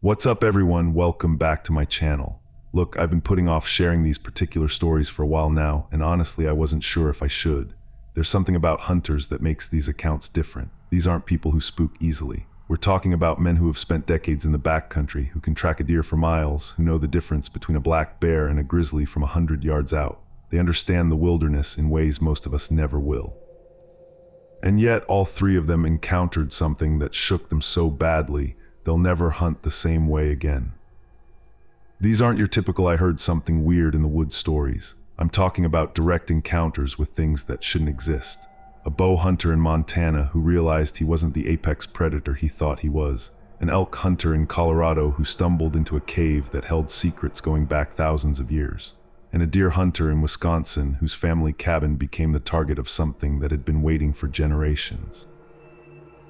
What's up everyone, welcome back to my channel. Look, I've been putting off sharing these particular stories for a while now, and honestly I wasn't sure if I should. There's something about hunters that makes these accounts different. These aren't people who spook easily. We're talking about men who have spent decades in the backcountry, who can track a deer for miles, who know the difference between a black bear and a grizzly from 100 yards out. They understand the wilderness in ways most of us never will. And yet all three of them encountered something that shook them so badly they'll never hunt the same way again. These aren't your typical "I heard something weird in the woods" stories. I'm talking about direct encounters with things that shouldn't exist. A bow hunter in Montana who realized he wasn't the apex predator he thought he was. An elk hunter in Colorado who stumbled into a cave that held secrets going back thousands of years. And a deer hunter in Wisconsin whose family cabin became the target of something that had been waiting for generations.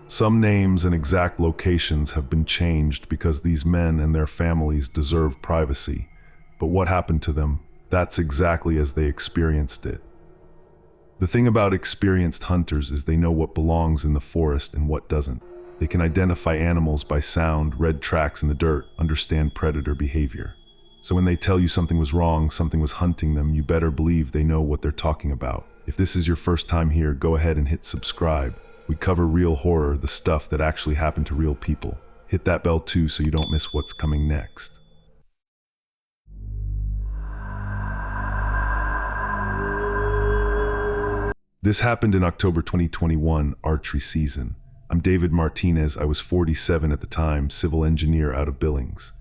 Some names and exact locations have been changed because these men and their families deserve privacy. But what happened to them? That's exactly as they experienced it. The thing about experienced hunters is they know what belongs in the forest and what doesn't. They can identify animals by sound, read tracks in the dirt, understand predator behavior. So when they tell you something was wrong, something was hunting them, you better believe they know what they're talking about. If this is your first time here, go ahead and hit subscribe. We cover real horror, the stuff that actually happened to real people. Hit that bell too so you don't miss what's coming next. This happened in October 2021, archery season. I'm David Martinez. I was 47 at the time, civil engineer out of Billings.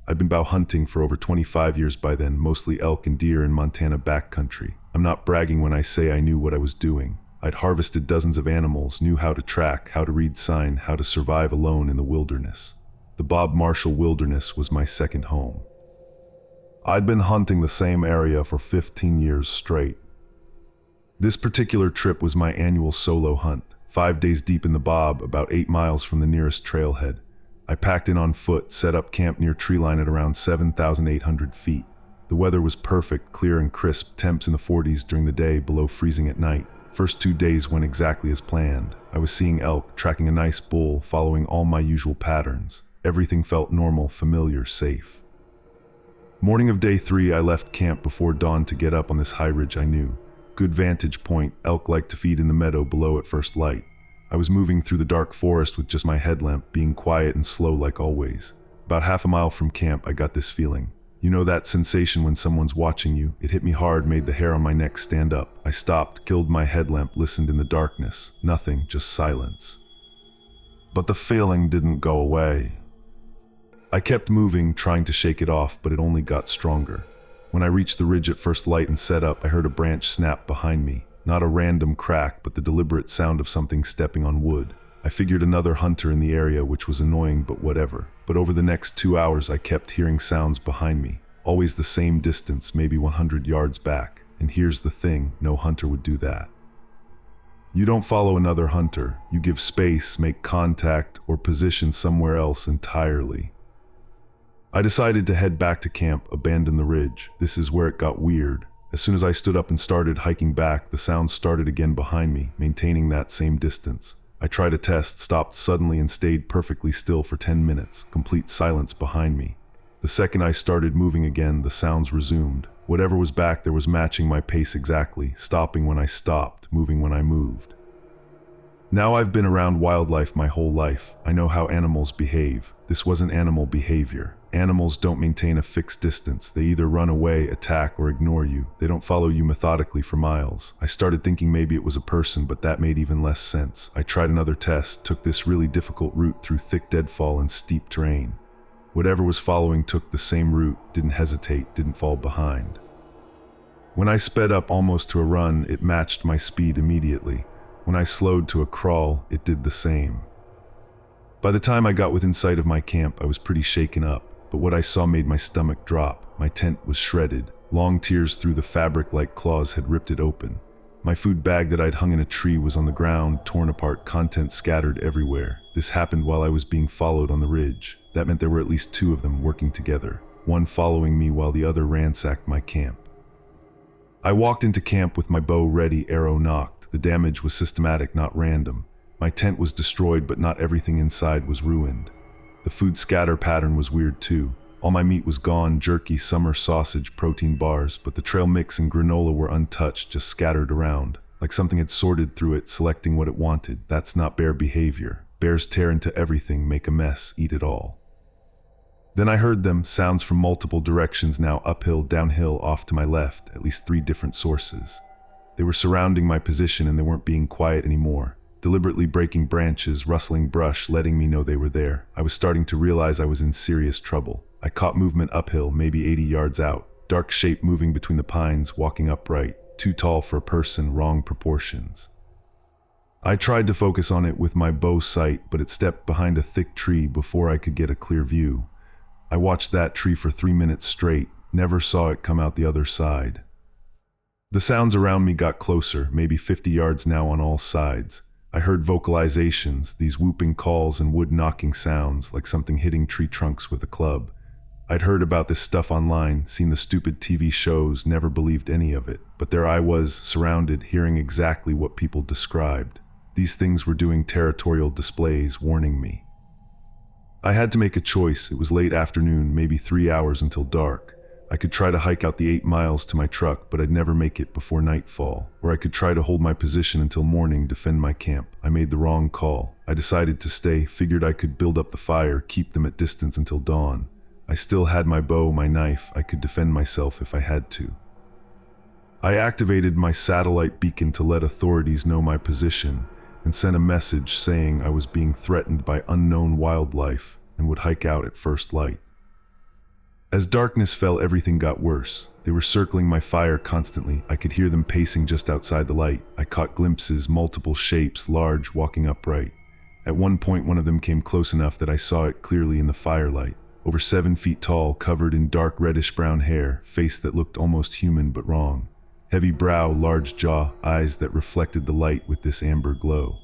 I'd been bow hunting for over 25 years by then, mostly elk and deer in Montana backcountry. I'm not bragging when I say I knew what I was doing. I'd harvested dozens of animals, knew how to track, how to read sign, how to survive alone in the wilderness. The Bob Marshall Wilderness was my second home. I'd been hunting the same area for 15 years straight. This particular trip was my annual solo hunt, 5 days deep in the Bob, about 8 miles from the nearest trailhead. I packed in on foot, set up camp near treeline at around 7,800 feet. The weather was perfect, clear and crisp, temps in the 40s during the day, below freezing at night. First 2 days went exactly as planned. I was seeing elk, tracking a nice bull, following all my usual patterns. Everything felt normal, familiar, safe. Morning of day 3, I left camp before dawn to get up on this high ridge I knew. Good vantage point, elk like to feed in the meadow below at first light. I was moving through the dark forest with just my headlamp, being quiet and slow like always. About half a mile from camp, I got this feeling. You know that sensation when someone's watching you? It hit me hard, made the hair on my neck stand up. I stopped, killed my headlamp, listened in the darkness. Nothing, just silence. But the feeling didn't go away. I kept moving, trying to shake it off, but it only got stronger. When I reached the ridge at first light and set up, I heard a branch snap behind me. Not a random crack, but the deliberate sound of something stepping on wood. I figured another hunter in the area, which was annoying, but whatever. But over the next 2 hours, I kept hearing sounds behind me. Always the same distance, maybe 100 yards back. And here's the thing, no hunter would do that. You don't follow another hunter. You give space, make contact, or position somewhere else entirely. I decided to head back to camp, abandon the ridge. This is where it got weird. As soon as I stood up and started hiking back, the sounds started again behind me, maintaining that same distance. I tried a test, stopped suddenly and stayed perfectly still for 10 minutes, complete silence behind me. The second I started moving again, the sounds resumed. Whatever was back there was matching my pace exactly, stopping when I stopped, moving when I moved. Now I've been around wildlife my whole life. I know how animals behave. This wasn't animal behavior. Animals don't maintain a fixed distance. They either run away, attack, or ignore you. They don't follow you methodically for miles. I started thinking maybe it was a person, but that made even less sense. I tried another test, took this really difficult route through thick deadfall and steep terrain. Whatever was following took the same route, didn't hesitate, didn't fall behind. When I sped up almost to a run, it matched my speed immediately. When I slowed to a crawl, it did the same. By the time I got within sight of my camp, I was pretty shaken up. But what I saw made my stomach drop. My tent was shredded. Long tears through the fabric like claws had ripped it open. My food bag that I'd hung in a tree was on the ground, torn apart, contents scattered everywhere. This happened while I was being followed on the ridge. That meant there were at least 2 of them working together, one following me while the other ransacked my camp. I walked into camp with my bow ready, arrow nocked. The damage was systematic, not random. My tent was destroyed, but not everything inside was ruined. The food scatter pattern was weird too. All my meat was gone, jerky, summer sausage, protein bars, but the trail mix and granola were untouched, just scattered around. Like something had sorted through it, selecting what it wanted. That's not bear behavior. Bears tear into everything, make a mess, eat it all. Then I heard them, sounds from multiple directions now, uphill, downhill, off to my left, at least 3 different sources. They were surrounding my position and they weren't being quiet anymore. Deliberately breaking branches, rustling brush, letting me know they were there. I was starting to realize I was in serious trouble. I caught movement uphill, maybe 80 yards out. Dark shape moving between the pines, walking upright. Too tall for a person, wrong proportions. I tried to focus on it with my bow sight, but it stepped behind a thick tree before I could get a clear view. I watched that tree for 3 minutes straight, never saw it come out the other side. The sounds around me got closer, maybe 50 yards now on all sides. I heard vocalizations, these whooping calls and wood-knocking sounds, like something hitting tree trunks with a club. I'd heard about this stuff online, seen the stupid TV shows, never believed any of it. But there I was, surrounded, hearing exactly what people described. These things were doing territorial displays, warning me. I had to make a choice. It was late afternoon, maybe 3 hours until dark. I could try to hike out the 8 miles to my truck, but I'd never make it before nightfall. Or I could try to hold my position until morning, defend my camp. I made the wrong call. I decided to stay, figured I could build up the fire, keep them at distance until dawn. I still had my bow, my knife. I could defend myself if I had to. I activated my satellite beacon to let authorities know my position and sent a message saying I was being threatened by unknown wildlife and would hike out at first light. As darkness fell, everything got worse. They were circling my fire constantly. I could hear them pacing just outside the light. I caught glimpses, multiple shapes, large, walking upright. At one point, one of them came close enough that I saw it clearly in the firelight. Over 7 feet tall, covered in dark reddish-brown hair, face that looked almost human but wrong. Heavy brow, large jaw, eyes that reflected the light with this amber glow.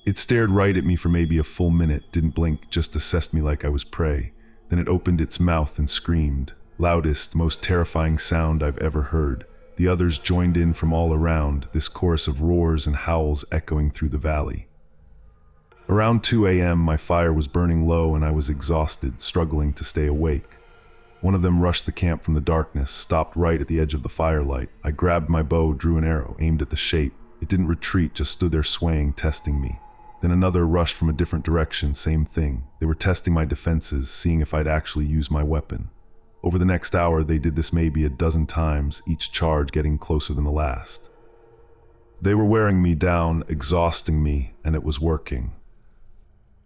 It stared right at me for maybe a full minute, didn't blink, just assessed me like I was prey. Then it opened its mouth and screamed. Loudest, most terrifying sound I've ever heard. The others joined in from all around, this chorus of roars and howls echoing through the valley. Around 2 a.m., my fire was burning low and I was exhausted, struggling to stay awake. One of them rushed the camp from the darkness, stopped right at the edge of the firelight. I grabbed my bow, drew an arrow, aimed at the shape. It didn't retreat, just stood there swaying, testing me. Then another rushed from a different direction, same thing. They were testing my defenses, seeing if I'd actually use my weapon. Over the next hour, they did this maybe a dozen times, each charge getting closer than the last. They were wearing me down, exhausting me, and it was working.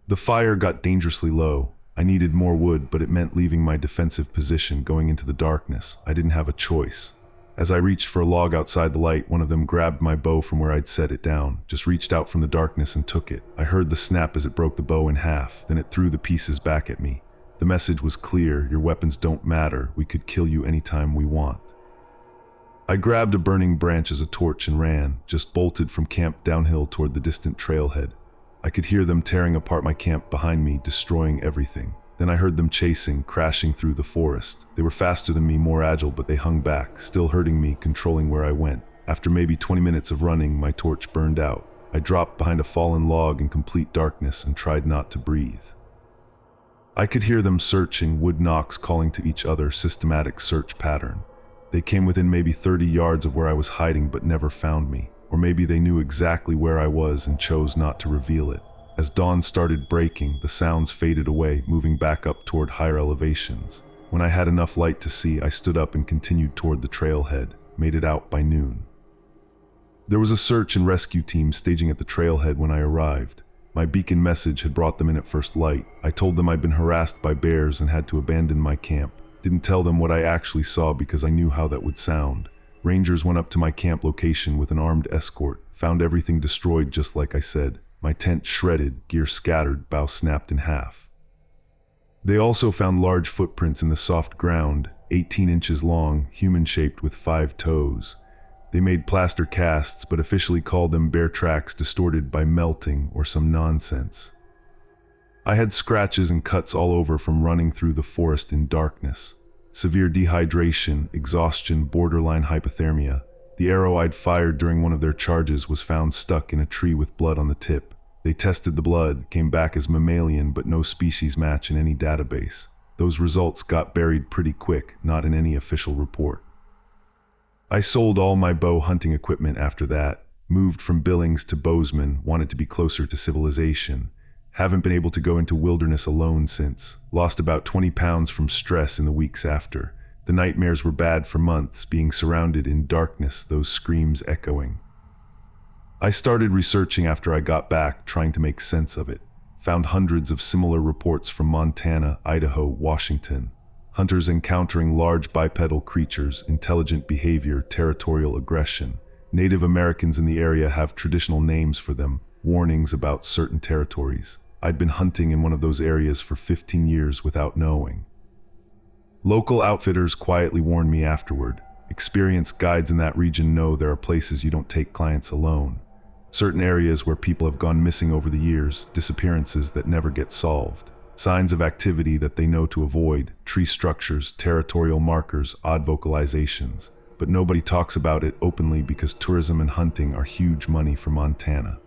The fire got dangerously low. I needed more wood, but it meant leaving my defensive position, going into the darkness. I didn't have a choice. As I reached for a log outside the light, one of them grabbed my bow from where I'd set it down, just reached out from the darkness and took it. I heard the snap as it broke the bow in half, then it threw the pieces back at me. The message was clear: your weapons don't matter, we could kill you anytime we want. I grabbed a burning branch as a torch and ran, just bolted from camp downhill toward the distant trailhead. I could hear them tearing apart my camp behind me, destroying everything. Then I heard them chasing, crashing through the forest. They were faster than me, more agile, but they hung back, still hurting me, controlling where I went. After maybe 20 minutes of running, my torch burned out. I dropped behind a fallen log in complete darkness and tried not to breathe. I could hear them searching, wood knocks calling to each other, systematic search pattern. They came within maybe 30 yards of where I was hiding but never found me. Or maybe they knew exactly where I was and chose not to reveal it. As dawn started breaking, the sounds faded away, moving back up toward higher elevations. When I had enough light to see, I stood up and continued toward the trailhead, made it out by noon. There was a search and rescue team staging at the trailhead when I arrived. My beacon message had brought them in at first light. I told them I'd been harassed by bears and had to abandon my camp. Didn't tell them what I actually saw because I knew how that would sound. Rangers went up to my camp location with an armed escort, found everything destroyed just like I said. My tent shredded, gear scattered, bough snapped in half. They also found large footprints in the soft ground, 18 inches long, human-shaped with 5 toes. They made plaster casts, but officially called them bear tracks distorted by melting or some nonsense. I had scratches and cuts all over from running through the forest in darkness. Severe dehydration, exhaustion, borderline hypothermia. The arrow I'd fired during one of their charges was found stuck in a tree with blood on the tip. They tested the blood, came back as mammalian but no species match in any database. Those results got buried pretty quick, not in any official report. I sold all my bow hunting equipment after that, moved from Billings to Bozeman, wanted to be closer to civilization. Haven't been able to go into wilderness alone since. Lost about 20 pounds from stress in the weeks after. The nightmares were bad for months, being surrounded in darkness, those screams echoing. I started researching after I got back, trying to make sense of it. Found hundreds of similar reports from Montana, Idaho, Washington. Hunters encountering large bipedal creatures, intelligent behavior, territorial aggression. Native Americans in the area have traditional names for them, warnings about certain territories. I'd been hunting in one of those areas for 15 years without knowing. Local outfitters quietly warned me afterward. Experienced guides in that region know there are places you don't take clients alone. Certain areas where people have gone missing over the years, disappearances that never get solved. Signs of activity that they know to avoid, tree structures, territorial markers, odd vocalizations. But nobody talks about it openly because tourism and hunting are huge money for Montana.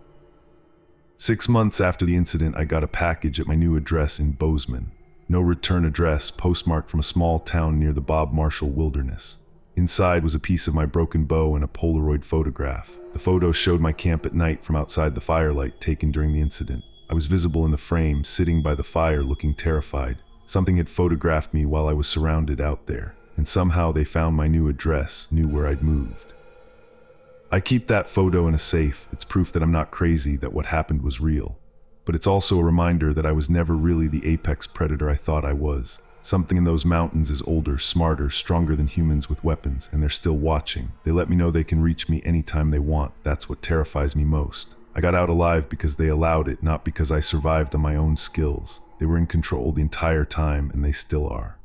6 months after the incident, I got a package at my new address in Bozeman. No return address, postmarked from a small town near the Bob Marshall Wilderness. Inside was a piece of my broken bow and a Polaroid photograph. The photo showed my camp at night from outside the firelight taken during the incident. I was visible in the frame, sitting by the fire looking terrified. Something had photographed me while I was surrounded out there, and somehow they found my new address, knew where I'd moved. I keep that photo in a safe. It's proof that I'm not crazy, that what happened was real. But it's also a reminder that I was never really the apex predator I thought I was. Something in those mountains is older, smarter, stronger than humans with weapons, and they're still watching. They let me know they can reach me anytime they want. That's what terrifies me most. I got out alive because they allowed it, not because I survived on my own skills. They were in control the entire time, and they still are.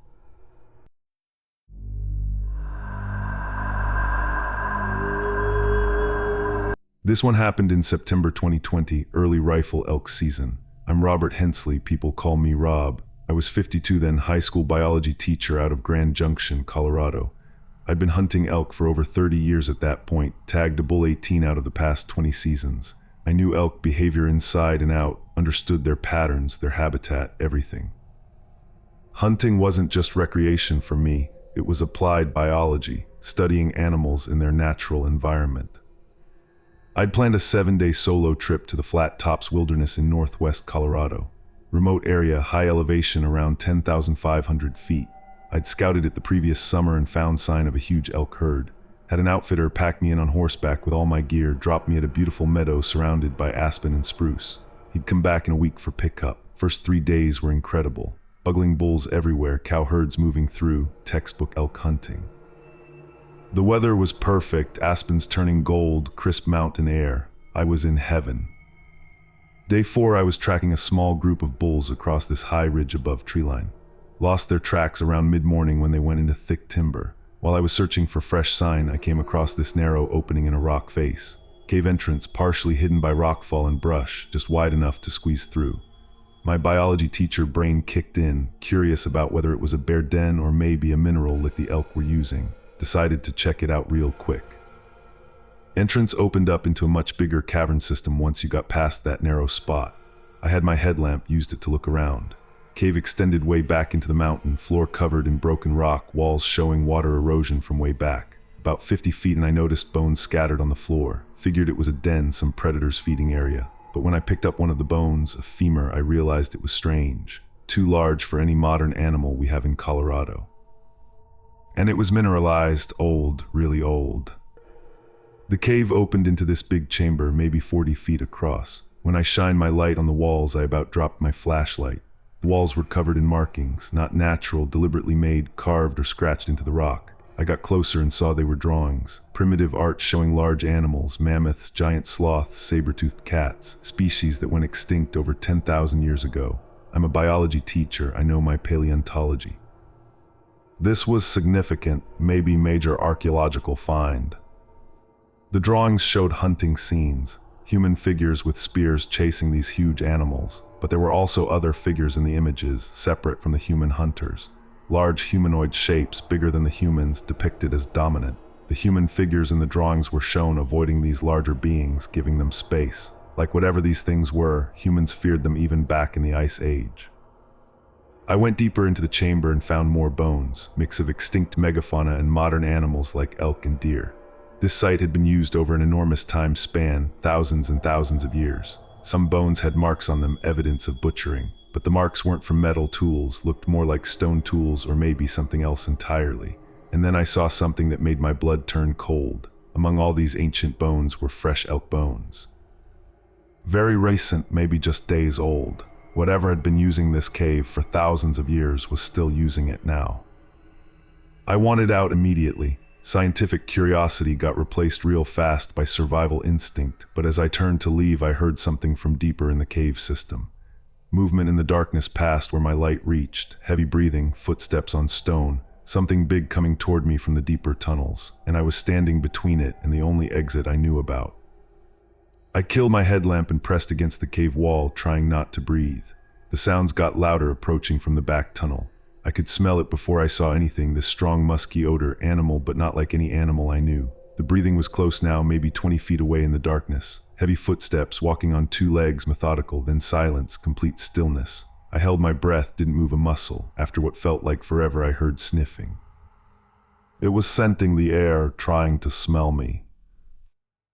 This one happened in September 2020, early rifle elk season. I'm Robert Hensley, people call me Rob. I was 52 then, high school biology teacher out of Grand Junction, Colorado. I'd been hunting elk for over 30 years at that point, tagged a bull 18 out of the past 20 seasons. I knew elk behavior inside and out, understood their patterns, their habitat, everything. Hunting wasn't just recreation for me, it was applied biology, studying animals in their natural environment. I'd planned a 7-day solo trip to the Flat Tops Wilderness in northwest Colorado. Remote area, high elevation around 10,500 feet. I'd scouted it the previous summer and found sign of a huge elk herd. Had an outfitter pack me in on horseback with all my gear, drop me at a beautiful meadow surrounded by aspen and spruce. He'd come back in a week for pickup. First 3 days were incredible. Bugling bulls everywhere, cow herds moving through, textbook elk hunting. The weather was perfect, aspens turning gold, crisp mountain air. I was in heaven. Day 4, I was tracking a small group of bulls across this high ridge above treeline. Lost their tracks around mid-morning when they went into thick timber. While I was searching for fresh sign, I came across this narrow opening in a rock face. Cave entrance partially hidden by rockfall and brush, just wide enough to squeeze through. My biology teacher brain kicked in, curious about whether it was a bear den or maybe a mineral like the elk were using. Decided to check it out real quick. Entrance opened up into a much bigger cavern system once you got past that narrow spot. I had my headlamp, used it to look around. Cave extended way back into the mountain, floor covered in broken rock, walls showing water erosion from way back. About 50 feet and I noticed bones scattered on the floor. Figured it was a den, some predator's feeding area. But when I picked up one of the bones, a femur, I realized it was strange. Too large for any modern animal we have in Colorado. And it was mineralized, old, really old. The cave opened into this big chamber, maybe 40 feet across. When I shined my light on the walls, I about dropped my flashlight. The walls were covered in markings, not natural, deliberately made, carved or scratched into the rock. I got closer and saw they were drawings. Primitive art showing large animals, mammoths, giant sloths, saber-toothed cats, species that went extinct over 10,000 years ago. I'm a biology teacher, I know my paleontology. This was significant, maybe major archaeological find. The drawings showed hunting scenes, human figures with spears chasing these huge animals, but there were also other figures in the images, separate from the human hunters. Large humanoid shapes, bigger than the humans, depicted as dominant. The human figures in the drawings were shown avoiding these larger beings, giving them space. Like whatever these things were, humans feared them even back in the Ice Age. I went deeper into the chamber and found more bones, mix of extinct megafauna and modern animals like elk and deer. This site had been used over an enormous time span, thousands and thousands of years. Some bones had marks on them, evidence of butchering, but the marks weren't from metal tools, looked more like stone tools or maybe something else entirely. And then I saw something that made my blood turn cold. Among all these ancient bones were fresh elk bones. Very recent, maybe just days old. Whatever had been using this cave for thousands of years was still using it now. I wanted out immediately. Scientific curiosity got replaced real fast by survival instinct, but as I turned to leave, I heard something from deeper in the cave system. Movement in the darkness past where my light reached, heavy breathing, footsteps on stone, something big coming toward me from the deeper tunnels, and I was standing between it and the only exit I knew about. I killed my headlamp and pressed against the cave wall, trying not to breathe. The sounds got louder, approaching from the back tunnel. I could smell it before I saw anything, this strong musky odor, animal but not like any animal I knew. The breathing was close now, maybe 20 feet away in the darkness. Heavy footsteps, walking on two legs, methodical, then silence, complete stillness. I held my breath, didn't move a muscle. After what felt like forever, I heard sniffing. It was scenting the air, trying to smell me.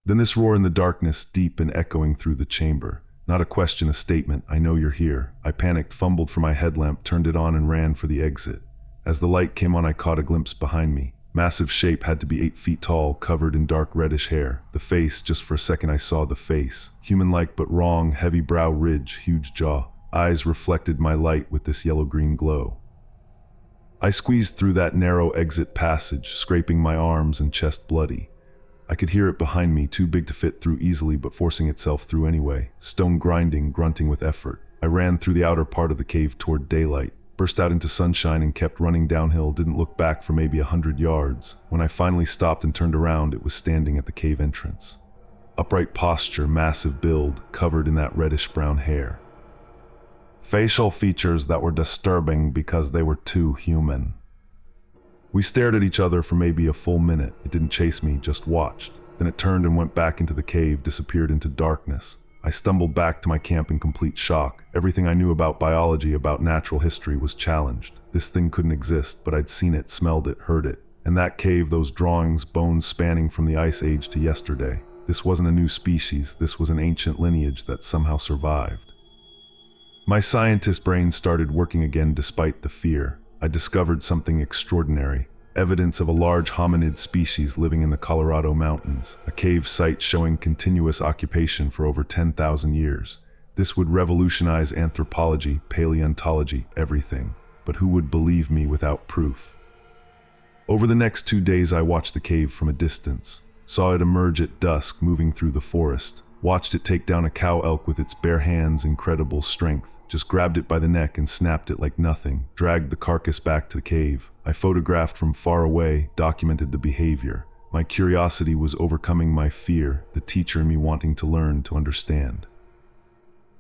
Then this roar in the darkness, deep and echoing through the chamber. Not a question, a statement. I know you're here. I panicked, fumbled for my headlamp, turned it on and ran for the exit. As the light came on, I caught a glimpse behind me. Massive shape, had to be 8 feet tall, covered in dark reddish hair. The face, just for a second I saw the face. Human-like but wrong, heavy brow ridge, huge jaw. Eyes reflected my light with this yellow-green glow. I squeezed through that narrow exit passage, scraping my arms and chest bloody. I could hear it behind me, too big to fit through easily but forcing itself through anyway. Stone grinding, grunting with effort. I ran through the outer part of the cave toward daylight, burst out into sunshine and kept running downhill, didn't look back for maybe 100 yards. When I finally stopped and turned around, it was standing at the cave entrance. Upright posture, massive build, covered in that reddish-brown hair. Facial features that were disturbing because they were too human. We stared at each other for maybe a full minute. It didn't chase me, just watched. Then it turned and went back into the cave, disappeared into darkness. I stumbled back to my camp in complete shock. Everything I knew about biology, about natural history, was challenged. This thing couldn't exist, but I'd seen it, smelled it, heard it. And that cave, those drawings, bones spanning from the Ice Age to yesterday. This wasn't a new species, this was an ancient lineage that somehow survived. My scientist brain started working again despite the fear. I discovered something extraordinary. Evidence of a large hominid species living in the Colorado mountains. A cave site showing continuous occupation for over 10,000 years. This would revolutionize anthropology, paleontology, everything. But who would believe me without proof? Over the next 2 days I watched the cave from a distance. Saw it emerge at dusk, moving through the forest. Watched it take down a cow elk with its bare hands, incredible strength. Just grabbed it by the neck and snapped it like nothing. Dragged the carcass back to the cave. I photographed from far away, documented the behavior. My curiosity was overcoming my fear, the teacher in me wanting to learn, to understand.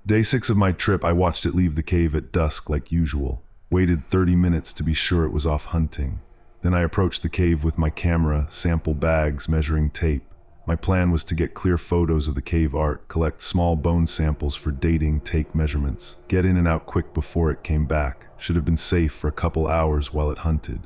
Day 6 of my trip, I watched it leave the cave at dusk like usual. Waited 30 minutes to be sure it was off hunting. Then I approached the cave with my camera, sample bags, measuring tape. My plan was to get clear photos of the cave art, collect small bone samples for dating, take measurements, get in and out quick before it came back. Should have been safe for a couple hours while it hunted.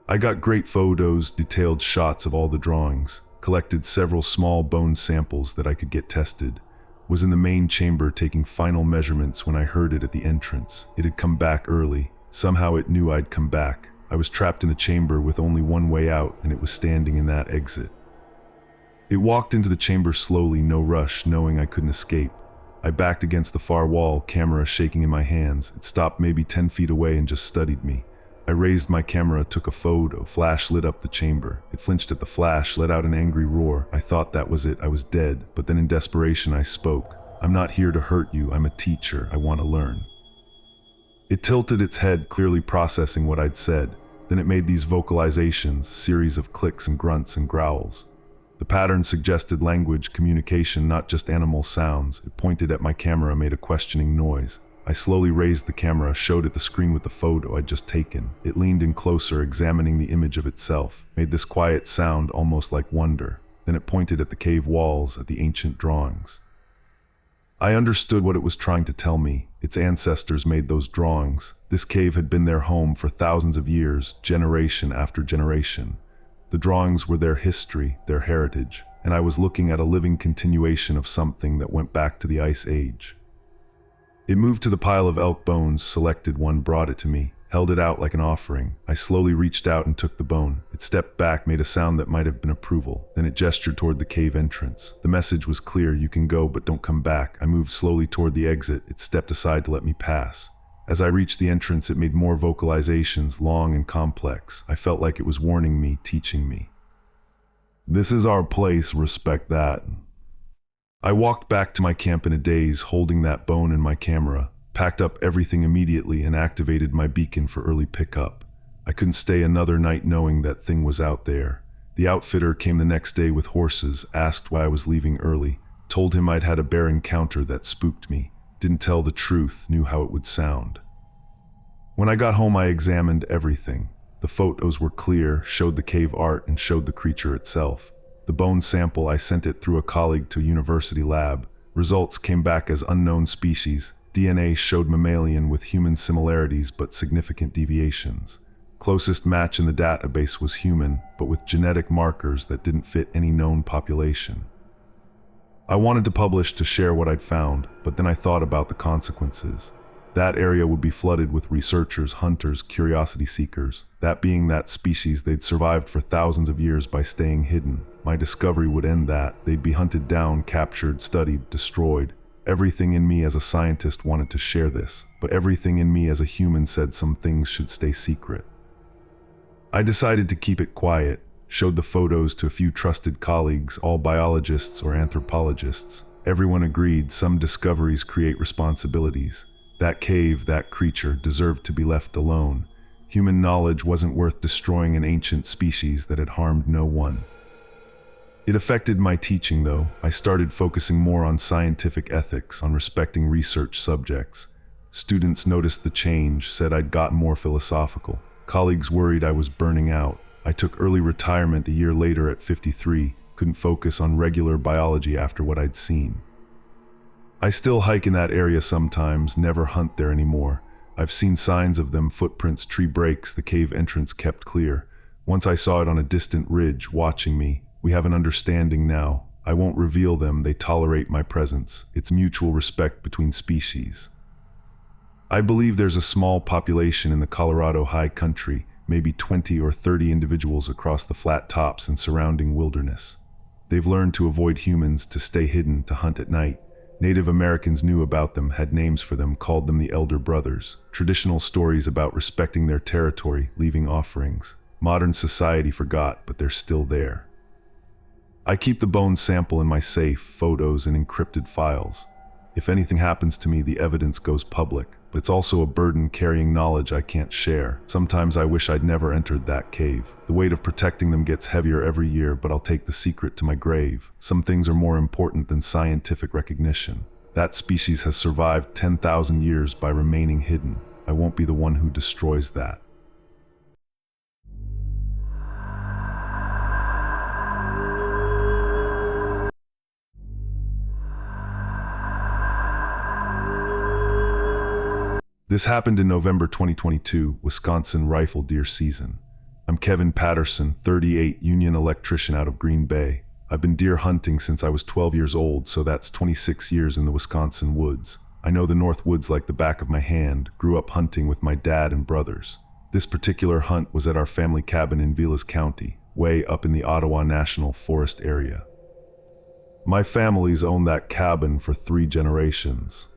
I got great photos, detailed shots of all the drawings, collected several small bone samples that I could get tested. Was in the main chamber taking final measurements when I heard it at the entrance. It had come back early. Somehow it knew I'd come back. I was trapped in the chamber with only one way out, and it was standing in that exit. It walked into the chamber slowly, no rush, knowing I couldn't escape. I backed against the far wall, camera shaking in my hands. It stopped maybe 10 feet away and just studied me. I raised my camera, took a photo, flash lit up the chamber. It flinched at the flash, let out an angry roar. I thought that was it, I was dead. But then in desperation I spoke. I'm not here to hurt you, I'm a teacher, I want to learn. It tilted its head, clearly processing what I'd said. Then it made these vocalizations, series of clicks and grunts and growls. The pattern suggested language, communication, not just animal sounds. It pointed at my camera, made a questioning noise. I slowly raised the camera, showed it the screen with the photo I'd just taken. It leaned in closer, examining the image of itself. Made this quiet sound, almost like wonder. Then it pointed at the cave walls, at the ancient drawings. I understood what it was trying to tell me. Its ancestors made those drawings. This cave had been their home for thousands of years, generation after generation. The drawings were their history, their heritage, and I was looking at a living continuation of something that went back to the Ice Age. It moved to the pile of elk bones, selected one, brought it to me, held it out like an offering. I slowly reached out and took the bone. It stepped back, made a sound that might have been approval. Then it gestured toward the cave entrance. The message was clear: you can go, but don't come back. I moved slowly toward the exit. It stepped aside to let me pass. As I reached the entrance, it made more vocalizations, long and complex. I felt like it was warning me, teaching me. This is our place, respect that. I walked back to my camp in a daze, holding that bone and my camera, packed up everything immediately and activated my beacon for early pickup. I couldn't stay another night knowing that thing was out there. The outfitter came the next day with horses, asked why I was leaving early, told him I'd had a bear encounter that spooked me, didn't tell the truth, knew how it would sound. When I got home, I examined everything. The photos were clear, showed the cave art and showed the creature itself. The bone sample, I sent it through a colleague to a university lab. Results came back as unknown species. DNA showed mammalian with human similarities but significant deviations. Closest match in the database was human, but with genetic markers that didn't fit any known population. I wanted to publish to share what I'd found, but then I thought about the consequences. That area would be flooded with researchers, hunters, curiosity seekers. That being that species, they'd survived for thousands of years by staying hidden. My discovery would end that. They'd be hunted down, captured, studied, destroyed. Everything in me as a scientist wanted to share this, but everything in me as a human said some things should stay secret. I decided to keep it quiet, showed the photos to a few trusted colleagues, all biologists or anthropologists. Everyone agreed some discoveries create responsibilities. That cave, that creature, deserved to be left alone. Human knowledge wasn't worth destroying an ancient species that had harmed no one. It affected my teaching, though. I started focusing more on scientific ethics, on respecting research subjects. Students noticed the change, said I'd gotten more philosophical. Colleagues worried I was burning out. I took early retirement a year later at 53, couldn't focus on regular biology after what I'd seen. I still hike in that area sometimes, never hunt there anymore. I've seen signs of them, footprints, tree breaks, the cave entrance kept clear. Once I saw it on a distant ridge, watching me. We have an understanding now. I won't reveal them, they tolerate my presence. It's mutual respect between species. I believe there's a small population in the Colorado high country, maybe 20 or 30 individuals across the flat tops and surrounding wilderness. They've learned to avoid humans, to stay hidden, to hunt at night. Native Americans knew about them, had names for them, called them the Elder Brothers. Traditional stories about respecting their territory, leaving offerings. Modern society forgot, but they're still there. I keep the bone sample in my safe, photos and encrypted files. If anything happens to me, the evidence goes public, but it's also a burden carrying knowledge I can't share. Sometimes I wish I'd never entered that cave. The weight of protecting them gets heavier every year, but I'll take the secret to my grave. Some things are more important than scientific recognition. That species has survived 10,000 years by remaining hidden. I won't be the one who destroys that. This happened in November 2022, Wisconsin rifle deer season. I'm Kevin Patterson, 38, union electrician out of Green Bay. I've been deer hunting since I was 12 years old, so that's 26 years in the Wisconsin woods. I know the North Woods like the back of my hand, grew up hunting with my dad and brothers. This particular hunt was at our family cabin in Vilas County, way up in the Ottawa National Forest area. My family's owned that cabin for 3 generations.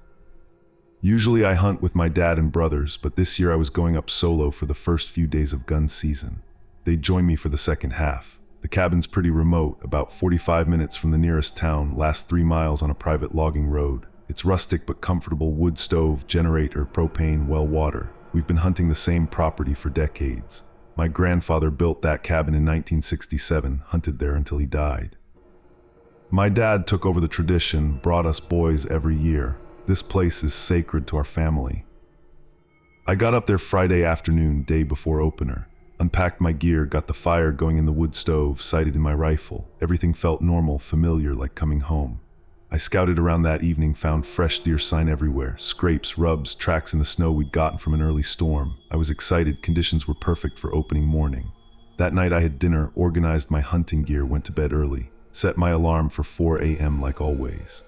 Usually I hunt with my dad and brothers, but this year I was going up solo for the first few days of gun season. They'd join me for the second half. The cabin's pretty remote, about 45 minutes from the nearest town, last 3 miles on a private logging road. It's rustic but comfortable, wood stove, generator, propane, well water. We've been hunting the same property for decades. My grandfather built that cabin in 1967, hunted there until he died. My dad took over the tradition, brought us boys every year. This place is sacred to our family. I got up there Friday afternoon, day before opener. Unpacked my gear, got the fire going in the wood stove, sighted in my rifle. Everything felt normal, familiar, like coming home. I scouted around that evening, found fresh deer sign everywhere, scrapes, rubs, tracks in the snow we'd gotten from an early storm. I was excited, conditions were perfect for opening morning. That night I had dinner, organized my hunting gear, went to bed early, set my alarm for 4 a.m. like always.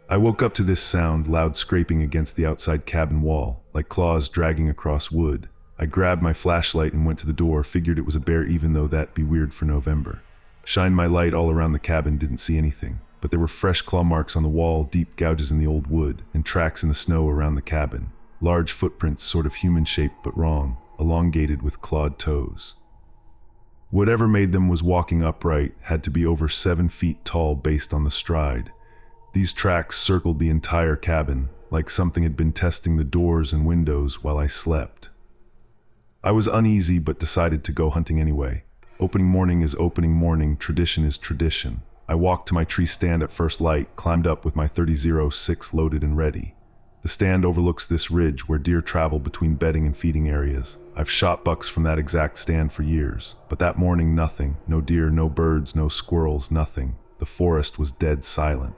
I woke up to this sound, loud scraping against the outside cabin wall, like claws dragging across wood. I grabbed my flashlight and went to the door, figured it was a bear even though that'd be weird for November. Shined my light all around the cabin, didn't see anything, but there were fresh claw marks on the wall, deep gouges in the old wood, and tracks in the snow around the cabin. Large footprints, sort of human-shaped but wrong, elongated with clawed toes. Whatever made them was walking upright, had to be over 7 feet tall based on the stride. These tracks circled the entire cabin, like something had been testing the doors and windows while I slept. I was uneasy but decided to go hunting anyway. Opening morning is opening morning, tradition is tradition. I walked to my tree stand at first light, climbed up with my 30-06 loaded and ready. The stand overlooks this ridge where deer travel between bedding and feeding areas. I've shot bucks from that exact stand for years, but that morning nothing, no deer, no birds, no squirrels, nothing. The forest was dead silent.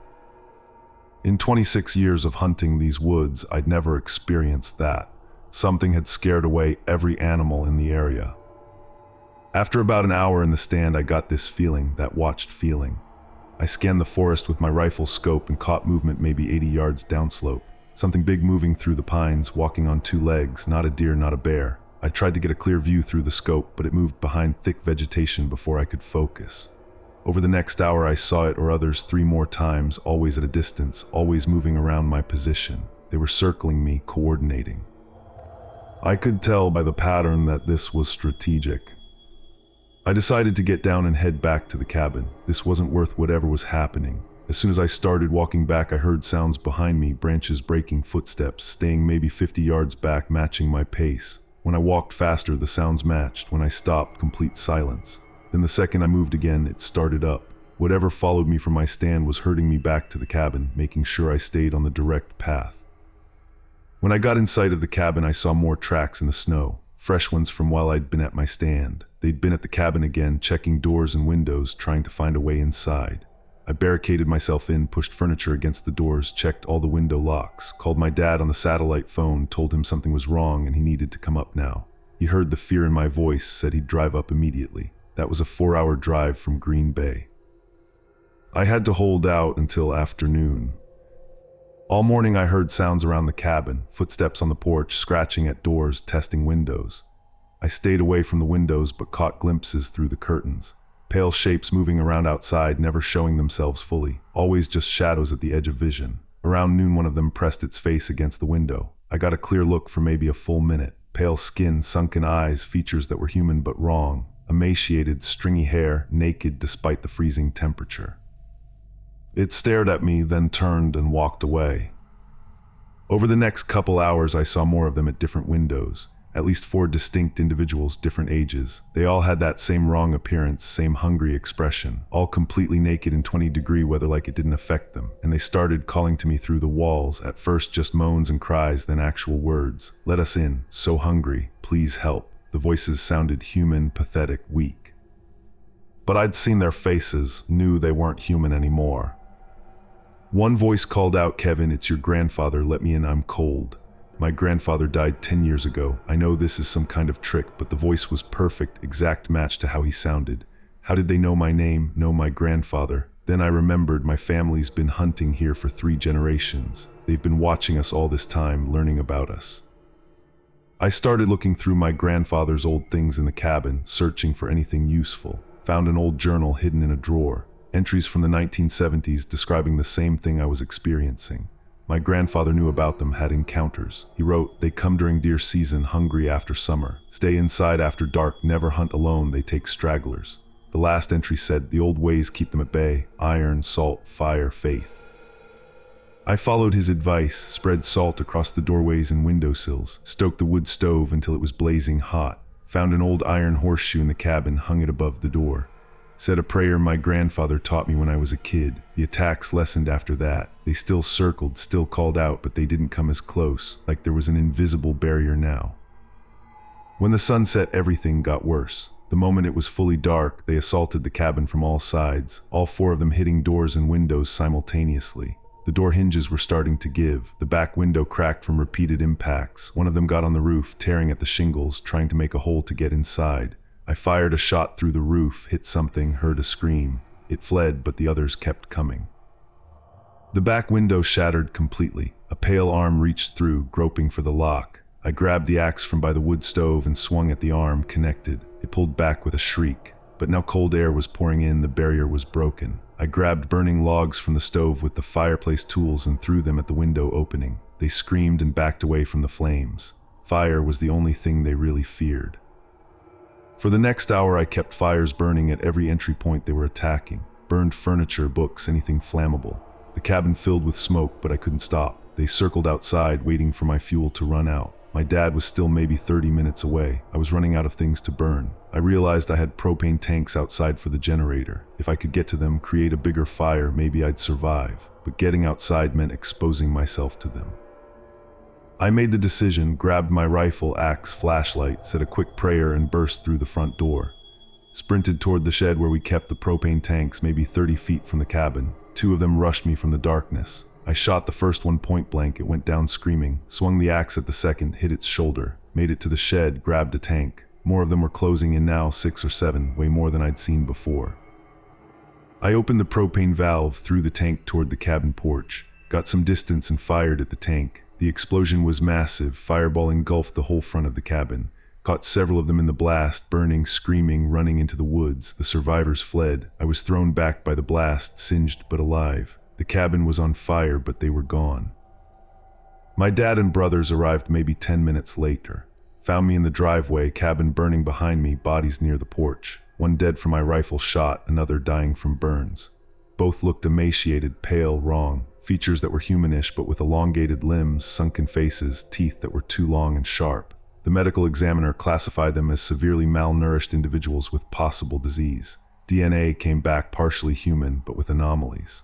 In 26 years of hunting these woods, I'd never experienced that. Something had scared away every animal in the area. After about an hour in the stand, I got this feeling, that watched feeling. I scanned the forest with my rifle scope and caught movement maybe 80 yards downslope. Something big moving through the pines, walking on 2 legs, not a deer, not a bear. I tried to get a clear view through the scope, but it moved behind thick vegetation before I could focus. Over the next hour I saw it or others 3 more times, always at a distance, always moving around my position. They were circling me, coordinating. I could tell by the pattern that this was strategic. I decided to get down and head back to the cabin. This wasn't worth whatever was happening. As soon as I started walking back, I heard sounds behind me, branches breaking, footsteps, staying maybe 50 yards back, matching my pace. When I walked faster, the sounds matched. When I stopped, complete silence. Then the second I moved again, it started up. Whatever followed me from my stand was herding me back to the cabin, making sure I stayed on the direct path. When I got in sight of the cabin, I saw more tracks in the snow, fresh ones from while I'd been at my stand. They'd been at the cabin again, checking doors and windows, trying to find a way inside. I barricaded myself in, pushed furniture against the doors, checked all the window locks, called my dad on the satellite phone, told him something was wrong and he needed to come up now. He heard the fear in my voice, said he'd drive up immediately. That was a 4-hour drive from Green Bay. I had to hold out until afternoon. All morning I heard sounds around the cabin, footsteps on the porch, scratching at doors, testing windows. I stayed away from the windows but caught glimpses through the curtains. Pale shapes moving around outside, never showing themselves fully, always just shadows at the edge of vision. Around noon, one of them pressed its face against the window. I got a clear look for maybe a full minute. Pale skin, sunken eyes, features that were human but wrong. Emaciated, stringy hair, naked despite the freezing temperature. It stared at me, then turned and walked away. Over the next couple hours, I saw more of them at different windows. At least 4 distinct individuals, different ages. They all had that same wrong appearance, same hungry expression, all completely naked in 20-degree weather like it didn't affect them. And they started calling to me through the walls, at first just moans and cries, then actual words. "Let us in, so hungry, please help." The voices sounded human, pathetic, weak. But I'd seen their faces, knew they weren't human anymore. One voice called out, "Kevin, it's your grandfather, let me in, I'm cold." My grandfather died 10 years ago. I know this is some kind of trick, but the voice was perfect, exact match to how he sounded. How did they know my name, know my grandfather? Then I remembered my family's been hunting here for 3 generations. They've been watching us all this time, learning about us. I started looking through my grandfather's old things in the cabin, searching for anything useful. Found an old journal hidden in a drawer. Entries from the 1970s describing the same thing I was experiencing. My grandfather knew about them, had encounters. He wrote, "They come during deer season, hungry after summer. Stay inside after dark, never hunt alone, they take stragglers." The last entry said, "The old ways keep them at bay, iron, salt, fire, faith." I followed his advice, spread salt across the doorways and windowsills, stoked the wood stove until it was blazing hot, found an old iron horseshoe in the cabin, hung it above the door. Said a prayer my grandfather taught me when I was a kid. The attacks lessened after that. They still circled, still called out, but they didn't come as close, like there was an invisible barrier now. When the sun set, everything got worse. The moment it was fully dark, they assaulted the cabin from all sides, all four of them hitting doors and windows simultaneously. The door hinges were starting to give. The back window cracked from repeated impacts. One of them got on the roof, tearing at the shingles, trying to make a hole to get inside. I fired a shot through the roof, hit something, heard a scream. It fled, but the others kept coming. The back window shattered completely. A pale arm reached through, groping for the lock. I grabbed the axe from by the wood stove and swung at the arm, connected. It pulled back with a shriek, but now cold air was pouring in, the barrier was broken. I grabbed burning logs from the stove with the fireplace tools and threw them at the window opening. They screamed and backed away from the flames. Fire was the only thing they really feared. For the next hour I kept fires burning at every entry point they were attacking. Burned furniture, books, anything flammable. The cabin filled with smoke, but I couldn't stop. They circled outside, waiting for my fuel to run out. My dad was still maybe 30 minutes away. I was running out of things to burn. I realized I had propane tanks outside for the generator. If I could get to them, create a bigger fire, maybe I'd survive. But getting outside meant exposing myself to them. I made the decision, grabbed my rifle, axe, flashlight, said a quick prayer, and burst through the front door. Sprinted toward the shed where we kept the propane tanks, maybe 30 feet from the cabin. Two of them rushed me from the darkness. I shot the first one point blank, it went down screaming, swung the axe at the second, hit its shoulder, made it to the shed, grabbed a tank. More of them were closing in now, 6 or 7, way more than I'd seen before. I opened the propane valve, threw the tank toward the cabin porch, got some distance and fired at the tank. The explosion was massive, fireball engulfed the whole front of the cabin. Caught several of them in the blast, burning, screaming, running into the woods. The survivors fled. I was thrown back by the blast, singed but alive. The cabin was on fire, but they were gone. My dad and brothers arrived maybe 10 minutes later. Found me in the driveway, cabin burning behind me, bodies near the porch. One dead from my rifle shot, another dying from burns. Both looked emaciated, pale, wrong. Features that were humanish, but with elongated limbs, sunken faces, teeth that were too long and sharp. The medical examiner classified them as severely malnourished individuals with possible disease. DNA came back partially human, but with anomalies.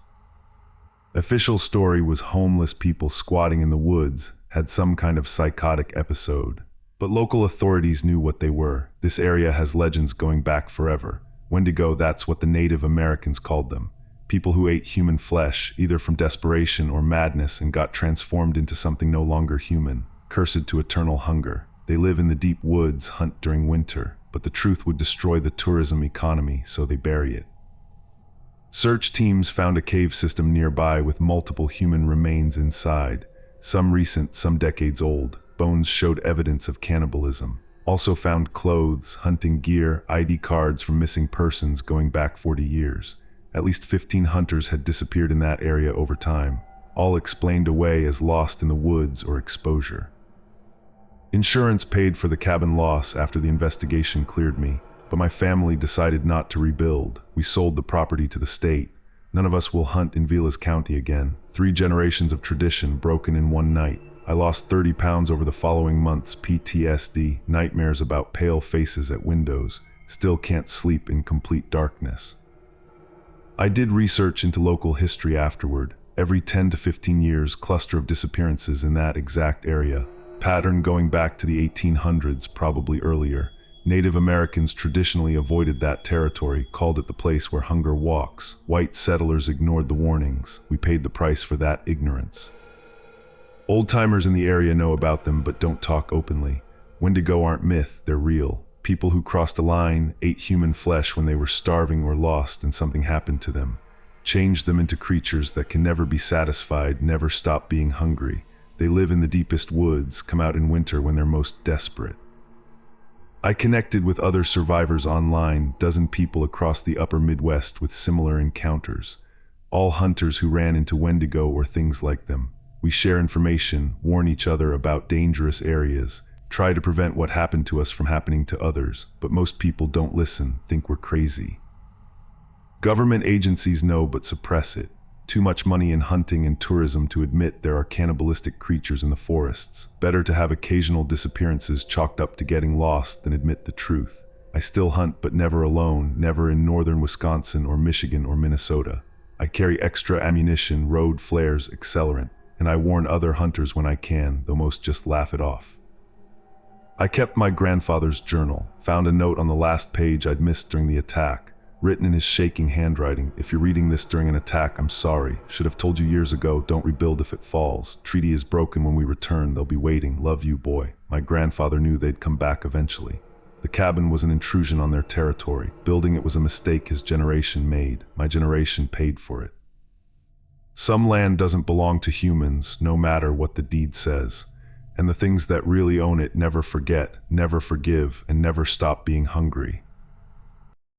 Official story was homeless people squatting in the woods, had some kind of psychotic episode. But local authorities knew what they were. This area has legends going back forever. Wendigo, that's what the Native Americans called them. People who ate human flesh, either from desperation or madness, and got transformed into something no longer human, cursed to eternal hunger. They live in the deep woods, hunt during winter, but the truth would destroy the tourism economy, so they bury it. Search teams found a cave system nearby with multiple human remains inside, some recent, some decades old. Bones showed evidence of cannibalism. Also found clothes, hunting gear, ID cards from missing persons going back 40 years. At least 15 hunters had disappeared in that area over time, all explained away as lost in the woods or exposure. Insurance paid for the cabin loss after the investigation cleared me, but my family decided not to rebuild. We sold the property to the state. None of us will hunt in Vilas County again. 3 generations of tradition broken in one night. I lost 30 pounds over the following months, PTSD, nightmares about pale faces at windows. Still can't sleep in complete darkness. I did research into local history afterward. Every 10 to 15 years, cluster of disappearances in that exact area. Pattern going back to the 1800s, probably earlier. Native Americans traditionally avoided that territory, called it the place where hunger walks. White settlers ignored the warnings. We paid the price for that ignorance. Old-timers in the area know about them, but don't talk openly. Wendigo aren't myth, they're real. People who crossed a line, ate human flesh when they were starving or lost and something happened to them. Changed them into creatures that can never be satisfied, never stop being hungry. They live in the deepest woods, come out in winter when they're most desperate. I connected with other survivors online, dozen people across the upper Midwest with similar encounters. All hunters who ran into Wendigo or things like them. We share information, warn each other about dangerous areas, try to prevent what happened to us from happening to others, but most people don't listen, think we're crazy. Government agencies know but suppress it. Too much money in hunting and tourism to admit there are cannibalistic creatures in the forests. Better to have occasional disappearances chalked up to getting lost than admit the truth. I still hunt, but never alone, never in northern Wisconsin or Michigan or Minnesota. I carry extra ammunition, road flares, accelerant, and I warn other hunters when I can, though most just laugh it off. I kept my grandfather's journal, found a note on the last page I'd missed during the attack, written in his shaking handwriting. If you're reading this during an attack, I'm sorry. Should have told you years ago, don't rebuild if it falls. Treaty is broken when we return, they'll be waiting. Love you, boy. My grandfather knew they'd come back eventually. The cabin was an intrusion on their territory. Building it was a mistake his generation made. My generation paid for it. Some land doesn't belong to humans, no matter what the deed says. And the things that really own it never forget, never forgive, and never stop being hungry.